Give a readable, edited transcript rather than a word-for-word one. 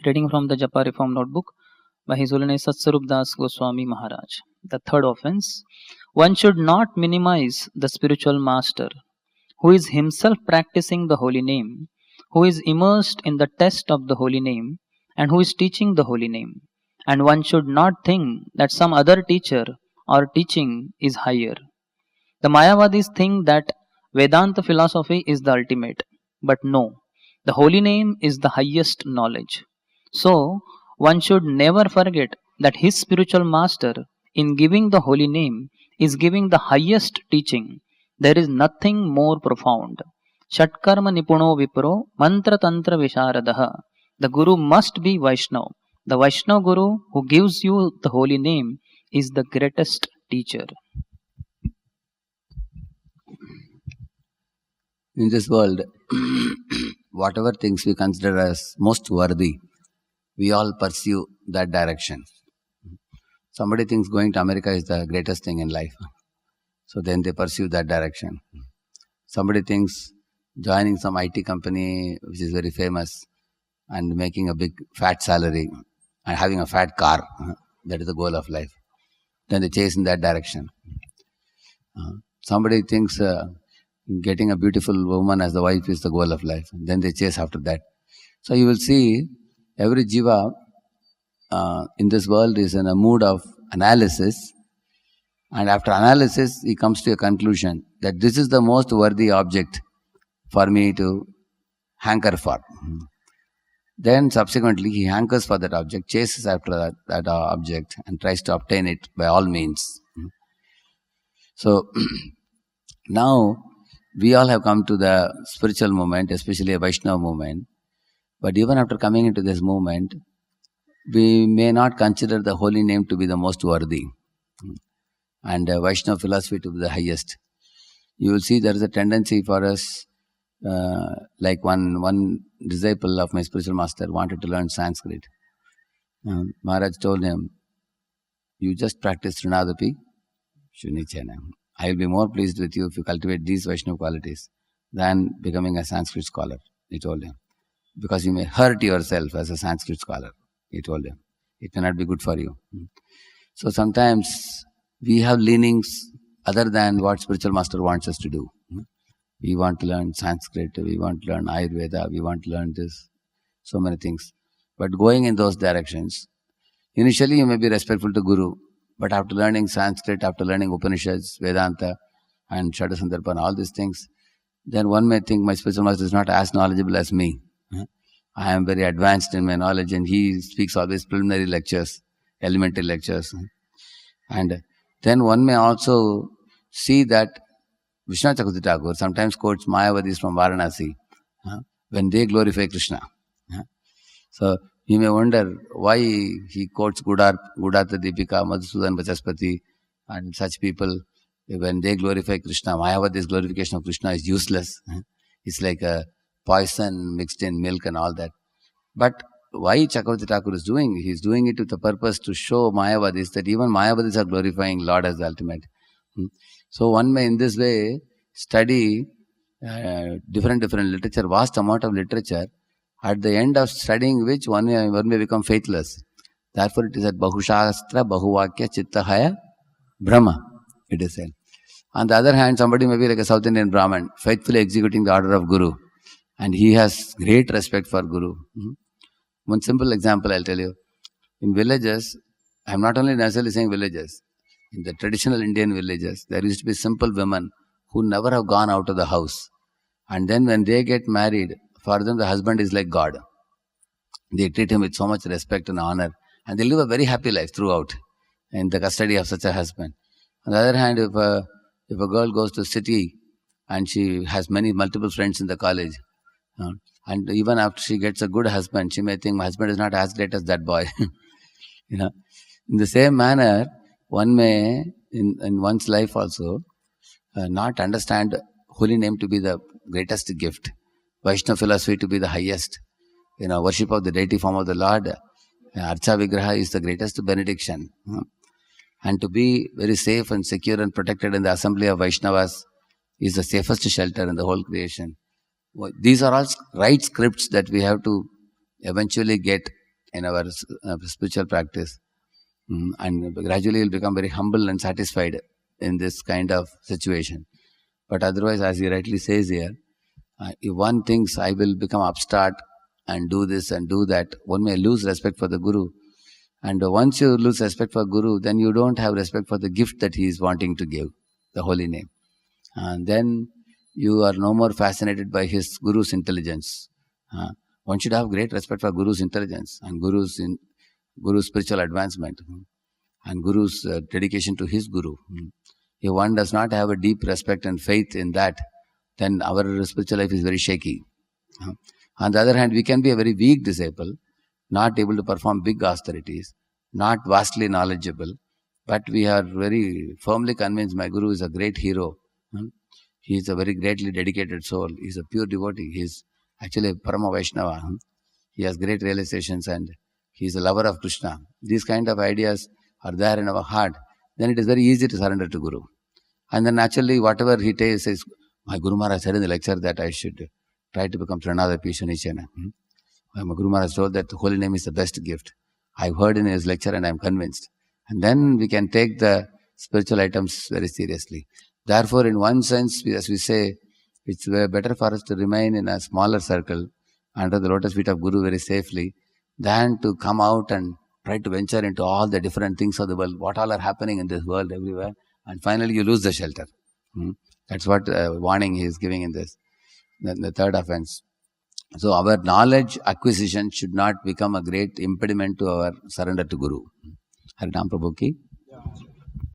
Reading from the Japa Reform Notebook by His Holiness Satsvarup Das Goswami Maharaj. The third offense: one should not minimize the spiritual master who is himself practicing the holy name, who is immersed in the test of the holy name, and who is teaching the holy name. And one should not think that some other teacher or teaching is higher. The Mayavadis think that Vedanta philosophy is the ultimate, but no, the holy name is the highest knowledge. So, one should never forget that his spiritual master, in giving the holy name, is giving the highest teaching. There is nothing more profound. Shatkarma nipuno vipro mantra tantra visharadaha. The Guru must be Vaishnav. The Vaishnav Guru who gives you the holy name is the greatest teacher. In this world, whatever things we consider as most worthy, we all pursue that direction. Somebody thinks going to America is the greatest thing in life, so then they pursue that direction. Somebody thinks joining some IT company which is very famous and making a big fat salary and having a fat car, that is the goal of life. Then they chase in that direction. Somebody thinks getting a beautiful woman as the wife is the goal of life. Then they chase after that. So you will see every jiva in this world is in a mood of analysis, and after analysis he comes to a conclusion that this is the most worthy object for me to hanker for. Then subsequently he hankers for that object, chases after that object and tries to obtain it by all means. So now we all have come to the spiritual movement, especially a Vaishnava movement. But even after coming into this movement, we may not consider the holy name to be the most worthy and Vaishnava philosophy to be the highest. You will see there is a tendency for us, like one disciple of my spiritual master wanted to learn Sanskrit. Maharaj told him, you just practice Srinadapi, Shunichana. I will be more pleased with you if you cultivate these Vaishnava qualities than becoming a Sanskrit scholar, he told him. Because you may hurt yourself as a Sanskrit scholar, he told him. It may not be good for you. So sometimes we have leanings other than what spiritual master wants us to do. We want to learn Sanskrit, we want to learn Ayurveda, we want to learn this, so many things. But going in those directions, initially you may be respectful to Guru, but after learning Sanskrit, after learning Upanishads, Vedanta and Shadasandarpan, all these things, then one may think my spiritual master is not as knowledgeable as me. I am very advanced in my knowledge and he speaks always preliminary lectures, elementary lectures. And then one may also see that Vishwanath Chakravarti Thakur sometimes quotes Mayavadis from Varanasi when they glorify Krishna. So you may wonder why he quotes Gudata Deepika, Madhusudan Vachaspati and such people. When they glorify Krishna, Mayavadi's glorification of Krishna is useless. It's like a poison mixed in milk and all that. But why Chakravarti Thakur is doing? He is doing it with the purpose to show Mayavadis that even Mayavadis are glorifying Lord as the ultimate. So one may in this way study different literature, vast amount of literature, at the end of studying which one may become faithless. Therefore it is at Bahushastra, Bahuvakya, Chittahaya, Brahma, it is said. On the other hand, somebody may be like a South Indian Brahmin, faithfully executing the order of Guru, and he has great respect for Guru. One simple example I'll tell you. In villages, I'm not only necessarily saying villages, in the traditional Indian villages, there used to be simple women who never have gone out of the house. And then when they get married, for them the husband is like God. They treat him with so much respect and honor. And they live a very happy life throughout in the custody of such a husband. On the other hand, if a girl goes to city and she has multiple friends in the college, and even after she gets a good husband, she may think my husband is not as great as that boy. In the same manner, one may, in one's life also, not understand holy name to be the greatest gift, Vaishnava philosophy to be the highest, worship of the deity form of the Lord, Archa Vigraha is the greatest benediction. And to be very safe and secure and protected in the assembly of Vaishnavas is the safest shelter in the whole creation. These are all right scripts that we have to eventually get in our spiritual practice. And gradually you'll become very humble and satisfied in this kind of situation. But otherwise, as he rightly says here, if one thinks I will become upstart and do this and do that, one may lose respect for the Guru. And once you lose respect for Guru, then you don't have respect for the gift that he is wanting to give, the holy name. And then you are no more fascinated by his Guru's intelligence. One should have great respect for Guru's intelligence and Guru's spiritual advancement and Guru's dedication to his Guru. If one does not have a deep respect and faith in that, then our spiritual life is very shaky. On the other hand, we can be a very weak disciple, not able to perform big austerities, not vastly knowledgeable, but we are very firmly convinced my Guru is a great hero. He is a very greatly dedicated soul. He is a pure devotee. He is actually a Parama Vaishnava. He has great realizations and he is a lover of Krishna. These kind of ideas are there in our heart. Then it is very easy to surrender to Guru. And then naturally, whatever he says, my Guru Maharaj said in the lecture that I should try to become Pranadapi Shunichana. My Guru Maharaj told that the holy name is the best gift. I've heard in his lecture and I'm convinced. And then we can take the spiritual items very seriously. Therefore, in one sense, as we say, it's better for us to remain in a smaller circle under the lotus feet of Guru very safely than to come out and try to venture into all the different things of the world, what all are happening in this world everywhere, and finally you lose the shelter. That's what warning he is giving in this, the third offense. So our knowledge acquisition should not become a great impediment to our surrender to Guru. Harinam Prabhu ki.